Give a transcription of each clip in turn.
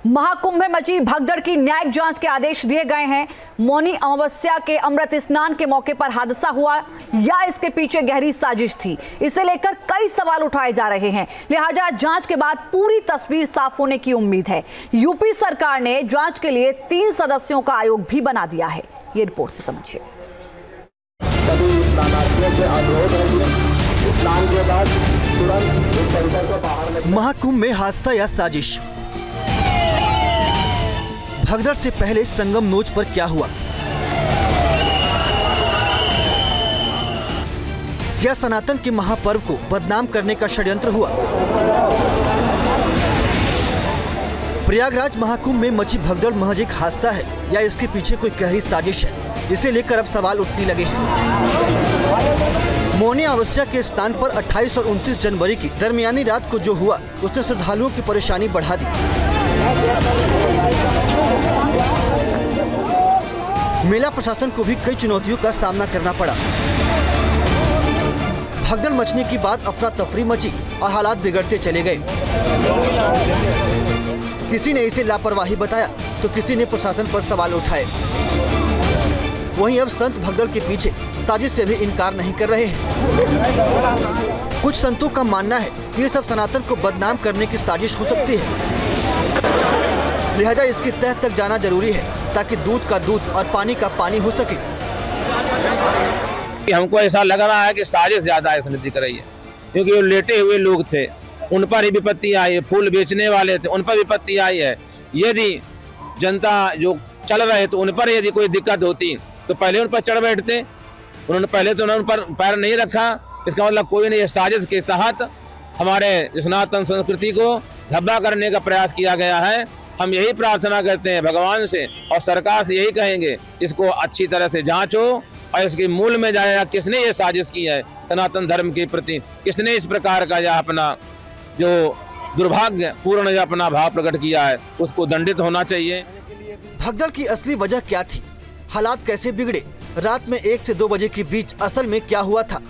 महाकुंभ में मची भगदड़ की न्यायिक जांच के आदेश दिए गए हैं। मौनी अमावस्या के अमृत स्नान के मौके पर हादसा हुआ या इसके पीछे गहरी साजिश थी, इसे लेकर कई सवाल उठाए जा रहे हैं। लिहाजा जांच के बाद पूरी तस्वीर साफ होने की उम्मीद है। यूपी सरकार ने जांच के लिए 3 सदस्यों का आयोग भी बना दिया है। ये रिपोर्ट से समझिए। महाकुंभ में हादसा या साजिश? भगदड़ से पहले संगम नोच पर क्या हुआ? क्या सनातन के महापर्व को बदनाम करने का षड्यंत्र हुआ? प्रयागराज महाकुंभ में मची भगदड़ महज एक हादसा है या इसके पीछे कोई गहरी साजिश है? इसे लेकर अब सवाल उठने लगे हैं। मौनी अमावस्या के स्थान पर 28 और 29 जनवरी की दरमियानी रात को जो हुआ उसने श्रद्धालुओं की परेशानी बढ़ा दी। मेला प्रशासन को भी कई चुनौतियों का सामना करना पड़ा। भगदड़ मचने की बाद अफरा तफरी मची और हालात बिगड़ते चले गए। किसी ने इसे लापरवाही बताया तो किसी ने प्रशासन पर सवाल उठाए। वहीं अब संत भगदड़ के पीछे साजिश से भी इनकार नहीं कर रहे हैं। कुछ संतों का मानना है कि ये सब सनातन को बदनाम करने की साजिश हो सकती है, लिहाजा इसकी तह तक जाना जरूरी है ताकि दूध का दूध और पानी का पानी हो सके। हमको ऐसा लग रहा है कि साजिश ज्यादा इस नीति कर रही है, क्योंकि वो लेटे हुए लोग थे, उन पर ही विपत्ति आई है। फूल बेचने वाले थे, उन पर विपत्ति आई है। यदि जनता जो चल रहे तो उन पर यदि कोई दिक्कत होती तो पहले उन पर चढ़ बैठते। उन्होंने पहले तो उन पर पैर नहीं रखा। इसका मतलब कोई नहीं, साजिश के तहत हमारे सनातन संस्कृति को धब्बा करने का प्रयास किया गया है। हम यही प्रार्थना करते हैं भगवान से और सरकार से यही कहेंगे, इसको अच्छी तरह से जांचो और इसके मूल में जाएगा किसने ये साजिश की है सनातन धर्म के प्रति, किसने इस प्रकार का यह अपना जो दुर्भाग्य पूर्ण अपना भाव प्रकट किया है, उसको दंडित होना चाहिए। भगदड़ की असली वजह क्या थी? हालात कैसे बिगड़े? रात में 1 से 2 बजे के बीच असल में क्या हुआ था?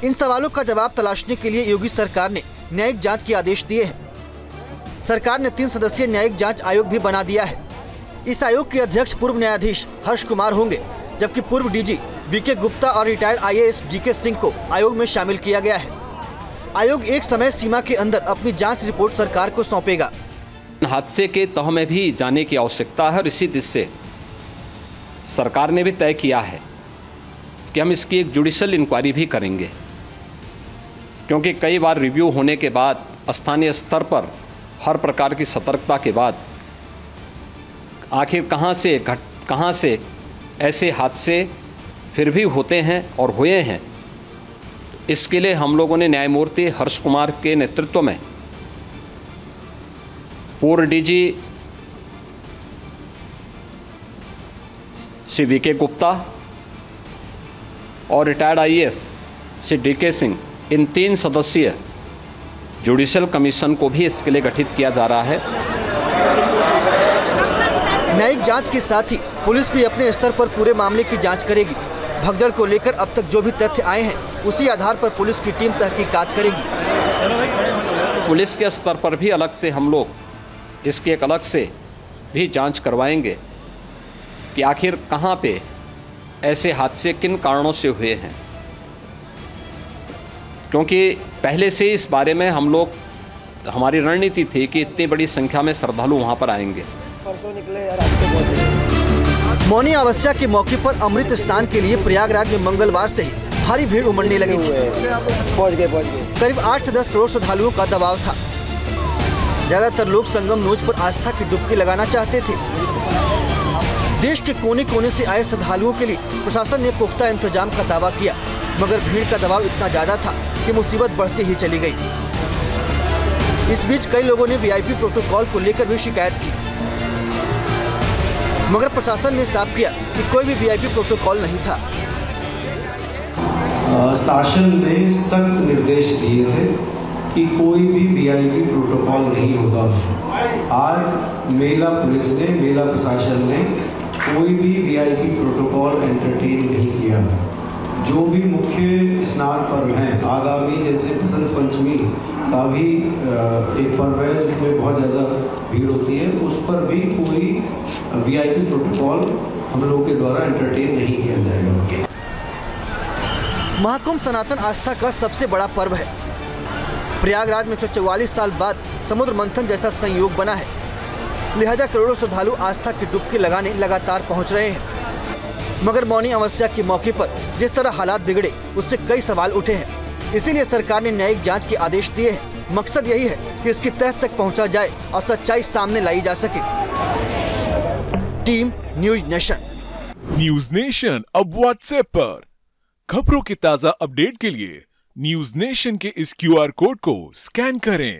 इन सवालों का जवाब तलाशने के लिए योगी सरकार ने न्यायिक जांच के आदेश दिए हैं। सरकार ने 3 सदस्यीय न्यायिक जांच आयोग भी बना दिया है। इस आयोग के अध्यक्ष पूर्व न्यायाधीश हर्ष कुमार होंगे, जबकि पूर्व डीजी वीके गुप्ता और रिटायर्ड IAS DK सिंह को आयोग में शामिल किया गया है। आयोग एक समय सीमा के अंदर अपनी जांच रिपोर्ट सरकार को सौंपेगा। हादसे के तह में भी जाने की आवश्यकता है और इसी दिशा से सरकार ने भी तय किया है कि हम इसकी एक जुडिशियल इंक्वायरी भी करेंगे, क्योंकि कई बार रिव्यू होने के बाद स्थानीय स्तर पर हर प्रकार की सतर्कता के बाद आखिर कहाँ से ऐसे हादसे फिर भी होते हैं और हुए हैं। इसके लिए हम लोगों ने न्यायमूर्ति हर्ष कुमार के नेतृत्व में पूर्व डीजी श्री वीके गुप्ता और retired IAS Shri DK Singh, इन 3 सदस्यीय जुडिशियल कमीशन को भी इसके लिए गठित किया जा रहा है। न्यायिक जांच के साथ ही पुलिस भी अपने स्तर पर पूरे मामले की जांच करेगी। भगदड़ को लेकर अब तक जो भी तथ्य आए हैं उसी आधार पर पुलिस की टीम तहकीकात करेगी। पुलिस के स्तर पर भी अलग से हम लोग इसकी एक अलग से भी जांच करवाएंगे कि आखिर कहां पे ऐसे हादसे किन कारणों से हुए हैं, क्योंकि पहले से इस बारे में हम लोग, हमारी रणनीति थी कि इतनी बड़ी संख्या में श्रद्धालु वहां पर आएंगे। मौनी अमावस्या के मौके पर अमृत स्नान के लिए प्रयागराज में मंगलवार से ही भारी भीड़ उमड़ने लगी थी। पहुंच गए। करीब 8 से 10 करोड़ श्रद्धालुओं का दबाव था। ज्यादातर लोग संगम नोच पर आस्था की डुबकी लगाना चाहते थे। देश के कोने कोने से आए श्रद्धालुओं के लिए प्रशासन ने पुख्ता इंतजाम का दावा किया, मगर भीड़ का दबाव इतना ज्यादा था कि मुसीबत बढ़ती ही चली गई। इस बीच कई लोगों ने VIP प्रोटोकॉल को लेकर भी शिकायत की, मगर प्रशासन ने साफ किया कि कोई भी VIP प्रोटोकॉल नहीं था। शासन ने सख्त निर्देश दिए थे कि कोई भी VIP प्रोटोकॉल नहीं होगा। आज मेला पुलिस ने, मेला प्रशासन ने कोई भी VIP प्रोटोकॉल एंटरटेन नहीं किया। जो भी मुख्य स्नान पर्व हैं आगामी, जैसे बसंत पंचमी का भी एक पर्व है जिसमें बहुत ज़्यादा भीड़ होती है, उस पर भी कोई वीआईपी प्रोटोकॉल हम लोगों के द्वारा एंटरटेन नहीं किया जाएगा। महाकुंभ सनातन आस्था का सबसे बड़ा पर्व है। प्रयागराज में 144 साल बाद समुद्र मंथन जैसा संयोग बना है, लिहाजा करोड़ों श्रद्धालु आस्था की डुबकी लगाने लगातार पहुंच रहे हैं। मगर मौनी अमावस्या के मौके पर जिस तरह हालात बिगड़े, उससे कई सवाल उठे हैं। इसीलिए सरकार ने न्यायिक जांच के आदेश दिए हैं। मकसद यही है कि इसकी तह तक पहुंचा जाए और सच्चाई सामने लाई जा सके। Team news nation. News nation अब व्हाट्सएप पर खबरों की ताजा अपडेट के लिए न्यूज नेशन के इस QR कोड को स्कैन करें।